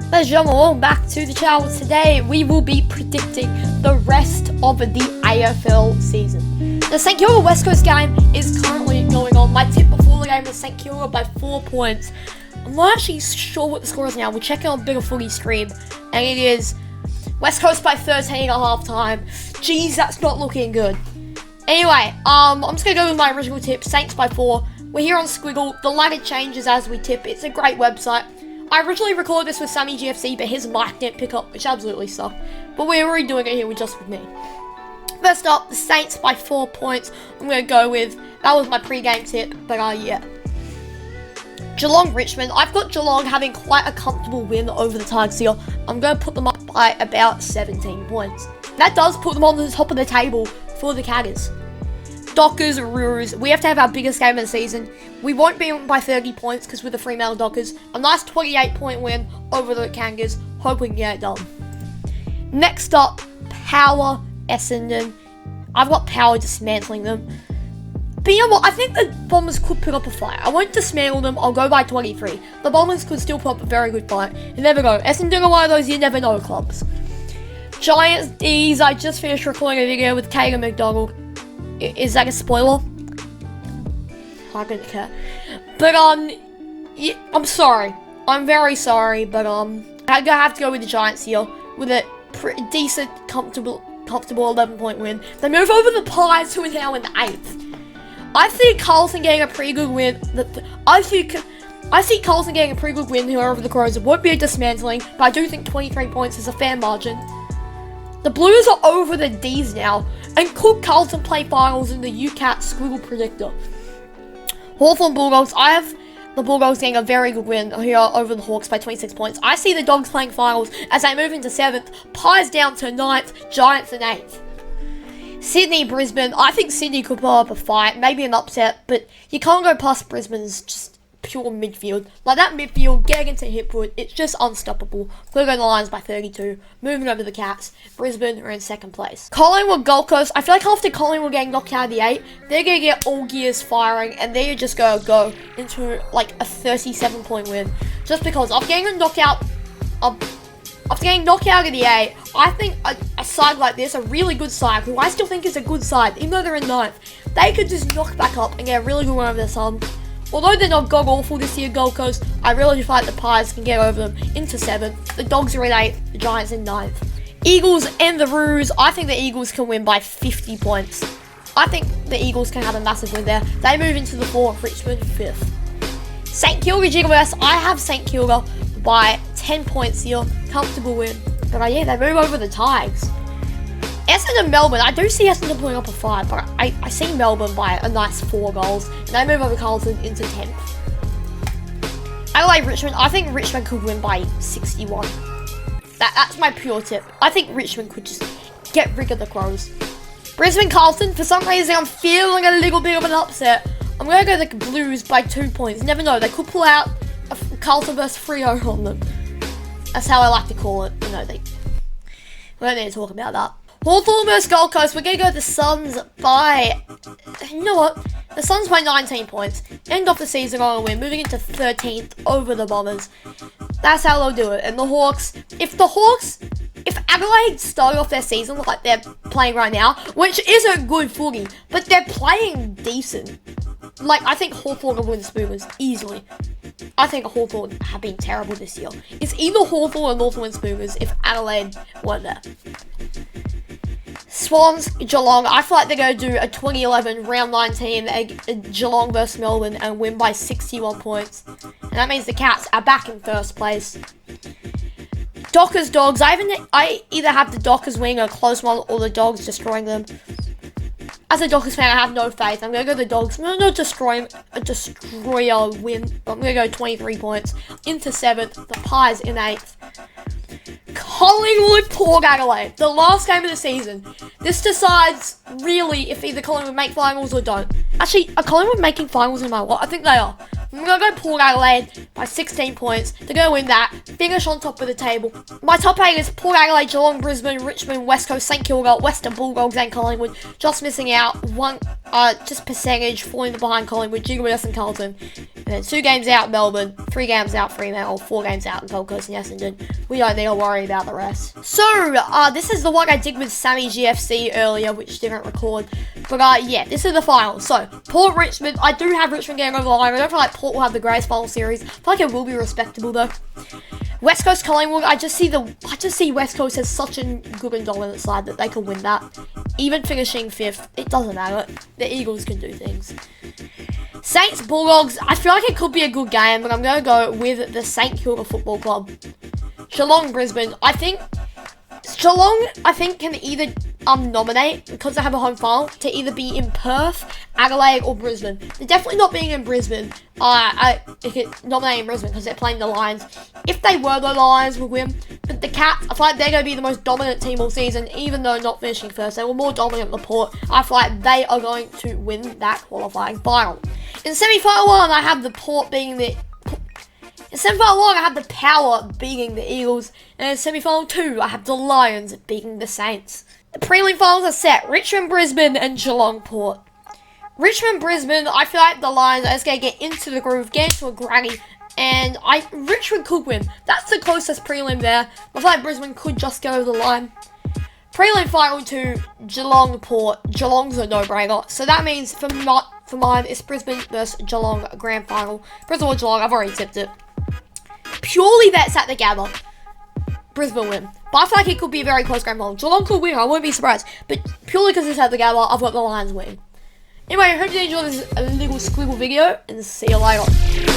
Ladies and gentlemen, welcome back to the channel. Today we will be predicting the rest of the AFL season. The St Kilda West Coast game is currently going on. My tip before the game was St Kilda by 4 points. I'm not actually sure what the score is now. We're checking on Bigger Footy stream, and it is West Coast by 13 at half time. Jeez, that's not looking good. Anyway, I'm just gonna go with my original tip, Saints by 4. We're here on Squiggle. The ladder changes as we tip. It's a great website. I originally recorded this with Sammy GFC, but his mic didn't pick up, which absolutely sucked. But we're already doing it here just with me. First up, the Saints by 4 points. I'm going to go with, that was my pre-game tip, but yeah. Geelong Richmond. I've got Geelong having quite a comfortable win over the Tigers here. I'm going to put them up by about 17 points. That does put them on the top of the table for the Caggers. Dockers, Roos, we have to have our biggest game of the season. We won't be by 30 points because we're the Fremantle Dockers. A nice 28-point win over the Kangas. Hope we can get it done. Next up, Power, Essendon. I've got Power dismantling them. But you know what? I think the Bombers could put up a fight. I won't dismantle them. I'll go by 23. The Bombers could still put up a very good fight. You never know. Essendon are one of those you never know clubs. Giants, D's. I just finished recording a video with Kagan McDonald. Is that a spoiler? I don't care. But, yeah, I'm sorry. I'm very sorry, but, I'm gonna have to go with the Giants here with a decent, comfortable 11-point win. They move over the Pies, who are now in 8th. I see Carlton getting a pretty good win. I see Carlton getting a pretty good win here over the Crows. It won't be a dismantling, but I do think 23 points is a fair margin. The Blues are over the D's now, and could Carlton play finals in the UCatt Squiggle Predictor? Hawthorn Bulldogs, I have the Bulldogs getting a very good win here over the Hawks by 26 points. I see the Dogs playing finals as they move into 7th, Pies down to 9th, Giants in 8th. Sydney, Brisbane, I think Sydney could pull up a fight, maybe an upset, but you can't go past Brisbane's just pure midfield. Like that midfield, getting into Hipwood, it's just unstoppable. We're going to the Lions by 32. Moving over the Cats. Brisbane are in 2nd place. Collingwood, Gold Coast. I feel like after Collingwood getting knocked out of the 8, they're going to get all gears firing and they're just going to go into like a 37-point win. Just because after getting knocked out of the 8, I think a side like this, a really good side, who I still think is a good side, even though they're in 9th, they could just knock back up and get a really good one over their Sun. Although they're not god-awful this year, Gold Coast, I really do feel like the Pies can get over them into 7th. The Dogs are in 8th, the Giants in 9th. Eagles and the Roos, I think the Eagles can win by 50 points. I think the Eagles can have a massive win there. They move into the 4th, Richmond 5th. St Kilda, G.O.A.T, I have St Kilda by 10 points here. Comfortable win. But yeah, they move over the Tigers. Essendon, Melbourne, I do see Essendon putting up a fight, but I see Melbourne by a nice 4 goals, and they move over Carlton into 10th. Adelaide, Richmond, I think Richmond could win by 61. That's my pure tip. I think Richmond could just get rid of the Crows. Brisbane, Carlton, for some reason I'm feeling a little bit of an upset. I'm going to go the Blues by 2 points. Never know, they could pull out a Carlton vs Freo on them. That's how I like to call it. You know, we don't need to talk about that. Hawthorn vs Gold Coast, we're going to go the Suns by, you know what, the Suns by 19 points. End of the season on a win, moving into 13th over the Bombers. That's how they'll do it. And the Hawks, if Adelaide start off their season like they're playing right now, which isn't good footy, but they're playing decent. Like, I think Hawthorn will win the Spooners easily. I think Hawthorn have been terrible this year. It's either Hawthorn or Northern Spooners if Adelaide weren't there. Swans, Geelong, I feel like they're going to do a 2011 round 19 Geelong versus Melbourne and win by 61 points. And that means the Cats are back in 1st place. Dockers, Dogs, I either have the Dockers winning a close one or the Dogs destroying them. As a Dockers fan, I have no faith. I'm going to go the Dogs. No, not destroy a destroyer win. I'm going to go 23 points into 7th. The Pies in 8th. Collingwood, Port Adelaide. The last game of the season. This decides, really, if either Collingwood make finals or don't. Actually, are Collingwood making finals in my what? I think they are. I'm going to go Port Adelaide by 16 points. They're going to win that. Finish on top of the table. My top 8 is Port Adelaide, Geelong, Brisbane, Richmond, West Coast, St Kilda, Western Bulldogs and Collingwood. Just missing out one, just percentage falling behind Collingwood, G.O.A.T and Carlton. And then 2 games out Melbourne, 3 games out Fremantle, 4 games out Gold Coast and Essendon. We don't need to worry about the rest. So, this is the one I did with Sammy GFC earlier, which didn't record. But, yeah, this is the final. So, Port Richmond, I do have Richmond getting over the line. I don't feel like Port will have the greatest final series. I feel like it will be respectable, though. West Coast Collingwood, I just see West Coast as such a good and dominant side that they can win that. Even finishing 5th, it doesn't matter. The Eagles can do things. Saints Bulldogs, I feel like it could be a good game, but I'm going to go with the St Kilda Football Club. Geelong Brisbane, I think Geelong can either nominate, because they have a home final, to either be in Perth, Adelaide, or Brisbane. They're definitely not being in Brisbane. They could nominate in Brisbane because they're playing the Lions. If they were, the Lions would win. But the Cats, I feel like they're going to be the most dominant team all season, even though not finishing first. They were more dominant than Port. I feel like they are going to win that qualifying final. In semi-final 1, I have the Port beating the... In semi-final 1, I have the Power beating the Eagles. And in semi-final 2, I have the Lions beating the Saints. The prelim finals are set. Richmond, Brisbane, and Geelong Port. Richmond, Brisbane, I feel like the Lions are just going to get into the groove, get into a granny, and Richmond could win. That's the closest prelim there. I feel like Brisbane could just go over the line. Prelim final 2, Geelong Port. Geelong's a no-brainer. So that means for mine, it's Brisbane versus Geelong grand final. Brisbane or Geelong, I've already tipped it. Purely that's at the Gather. Brisbane win. But I feel like it could be a very close grand final. Geelong could win, I wouldn't be surprised. But purely because it's at the Gather, I've got the Lions winning. Anyway, I hope you enjoyed this little squiggle video, and see you later.